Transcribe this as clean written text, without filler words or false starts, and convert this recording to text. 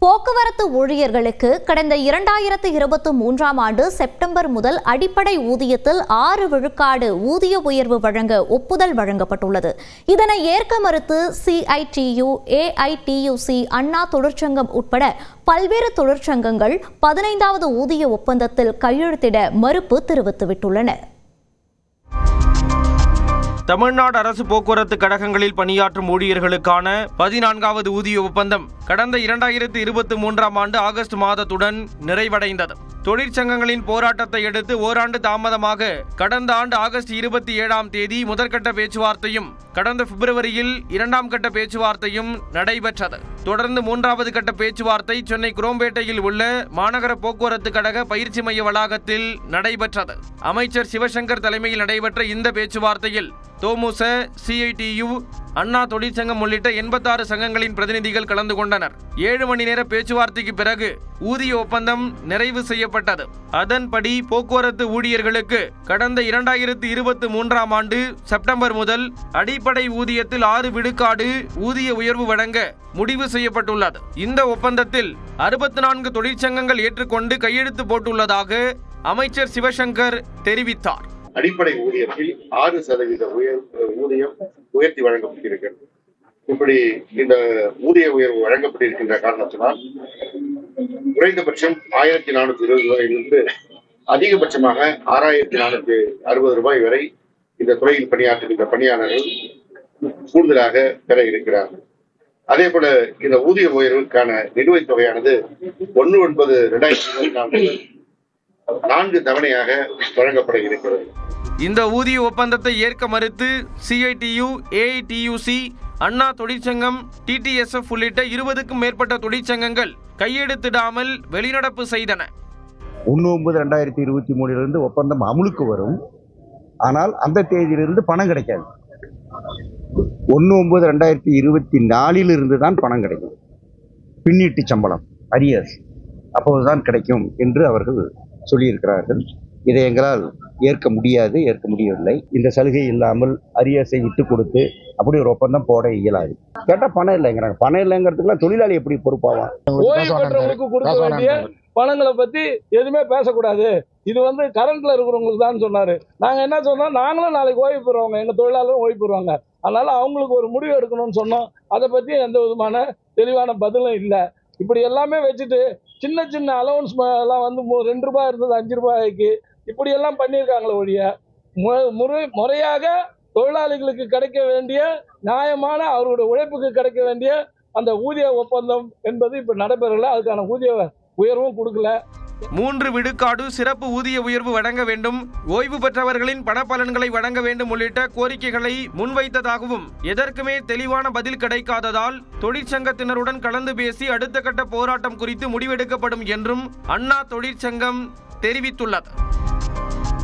போக்குவரத்து ஊழியர்களுக்கு கடந்த 2023ஆம் ஆண்டு செப்டம்பர் முதல் அடிப்படை ஊதியத்தில் 6 விழுக்காடு ஊதிய உயர்வு வழங்க ஒப்புதல் வழங்கப்பட்டுள்ளது. இதனை ஏற்க மறுத்து CITU, AITUC, அண்ணா தொழிற்சங்கம் உட்பட பல்வேறு தொழிற்சங்கங்கள் 15வது ஊதிய ஒப்பந்தத்தில் கையெழுத்திட மறுப்பு தெரிவித்துவிட்டுள்ளன. தமிழ்நாடு அரசு போக்குவரத்து கழகங்களில் பணியாற்றும் ஊழியர்களுக்கான 14வது ஊதிய ஒப்பந்தம் கடந்த 2023ஆம் ஆண்டு ஆகஸ்ட் மாதத்துடன் நிறைவடைந்தது. தொழிற்சங்கங்களின் போராட்டத்தை அடுத்து ஓராண்டு தாமதமாக கடந்த ஆண்டு ஆகஸ்ட் 27ஆம் தேதி முதற்கட்ட பேச்சுவார்த்தையும் கடந்த பிப்ரவரியில் 2ஆம் கட்ட பேச்சுவார்த்தையும் நடைபெற்றது. தொடர்ந்து 3வது கட்ட பேச்சுவார்த்தை சென்னை குரோம்பேட்டையில் உள்ள மாநகர போக்குவரத்து கழக பயிற்சி மைய வளாகத்தில் நடைபெற்றது. அமைச்சர் சிவசங்கர் தலைமையில் நடைபெற்ற இந்த பேச்சுவார்த்தையில் தோமுச, CITU, அண்ணா தொழிற்சங்கம் உள்ளிட்ட 86 சங்கங்களின் பிரதிநிதிகள் கலந்து கொண்டனர். 7 மணி நேர பேச்சுவார்த்தைக்கு பிறகு ஊதிய ஒப்பந்தம் நிறைவு செய்யப்பட்டது. அதன்படி போக்குவரத்து ஊழியர்களுக்கு கடந்த 2023ஆம் ஆண்டு செப்டம்பர் முதல் அடிப்படை ஊதியத்தில் 6 விழுக்காடு ஊதிய உயர்வு வழங்க முடிவு செய்யப்பட்டுள்ளது. இந்த ஒப்பந்தத்தில் 64 தொழிற்சங்கங்கள் ஏற்றுக்கொண்டு கையெழுத்து போட்டுள்ளதாக அமைச்சர் சிவசங்கர் தெரிவித்தார். அடிப்படை ஊதியத்தில் 6% ஊதியம் உயர்த்தி வழங்கப்பட்டிருக்கிறது. இப்படி இந்த ஊதிய உயர்வு வழங்கப்பட்டிருக்கின்ற காரணத்தினால் குறைந்தபட்சம் 1420 ரூபாயிலிருந்து அதிகபட்சமாக 6460 ரூபாய் வரை இந்த துறையில் பணியாற்றுகின்ற பணியாளர்கள் கூடுதலாக பெற இருக்கிறார்கள். அதே போல இந்த ஊதிய உயர்வுக்கான நிலுவைத் தொகையானது 1/9/2024 4 தவணையாக வழங்கப்பட இருக்கிறது. இந்த ஊதிய ஒப்பந்தத்தை ஏற்க மறுத்து CITU, AITUC, அண்ணா தொழிற்சங்கம், TTSF உள்ளிட்ட 20க்கும் மேற்பட்ட தொழிற்சங்கங்கள் கையெழுத்திடாமல் வெளிநடப்பு செய்தன. 1/9/2023 ஒப்பந்தம் அமுலுக்கு வரும். ஆனால் அந்த தேதியிலிருந்து பணம் கிடைக்காது. 1/9/2024 தான் பணம் கிடைக்கும். பின்னீட்டு சம்பளம் அரியர்ஸ் அப்போதுதான் கிடைக்கும் என்று அவர்கள் சொல்லியிருக்கிறார்கள். இதை எங்களால் ஏற்க முடியாது, ஏற்க முடியவில்லை. இந்த சலுகை இல்லாமல் அரியர்ஸை விட்டு கொடுத்து அப்படி ஒரு ஒப்பந்தம் போட இயலாது. கேட்டால் பணம் இல்லைங்கிறாங்க. பணம் இல்லைங்கிறதுக்குலாம் தொழிலாளி எப்படி பொறுப்பாவான்? ஓய்வு பெற்றவங்களுக்கு கொடுக்க வேண்டிய பணங்களை பத்தி எதுவுமே பேசக்கூடாது. இது கரண்ட்ல இருக்கிறவங்களுக்கு தான் சொன்னாரு. நாங்க என்ன சொன்னோம், நாங்களும் நாளைக்கு ஓய்வு பெறுவாங்க, எங்க தொழிலாளரும் ஓய்வு பெறுவாங்க, அதனால அவங்களுக்கு ஒரு முடிவு எடுக்கணும்னு சொன்னோம். அதை பத்தி எந்த விதமான தெளிவான பதிலும் இல்லை. இப்படி எல்லாமே வச்சுட்டு சின்ன சின்ன அலவன்ஸ் எல்லாம் 2 ரூபாய் இருந்தது 5 ரூபாய்க்கு இப்படி எல்லாம் பண்ணியிருக்காங்களே ஒழிய முறையாக தொழிலாளிகளுக்கு கிடைக்க வேண்டிய நியாயமான அவருடைய உழைப்புக்கு கிடைக்க வேண்டிய அந்த ஊதிய ஒப்பந்தம் என்பது இப்ப நடைபெறல. அதுக்கான ஊதிய உயர்வும் கொடுக்கல. 3 விழுக்காடு சிறப்பு ஊதிய உயர்வு வழங்க வேண்டும், ஓய்வு பெற்றவர்களின் பணப்பலன்களை வழங்க வேண்டும் உள்ளிட்ட கோரிக்கைகளை முன்வைத்ததாகவும் எதற்குமே தெளிவான பதில் கிடைக்காததால் தொழிற்சங்கத்தினருடன் கலந்து பேசி அடுத்த கட்ட போராட்டம் குறித்து முடிவெடுக்கப்படும் என்றும் அண்ணா தொழிற்சங்கம் தெரிவித்துள்ளது.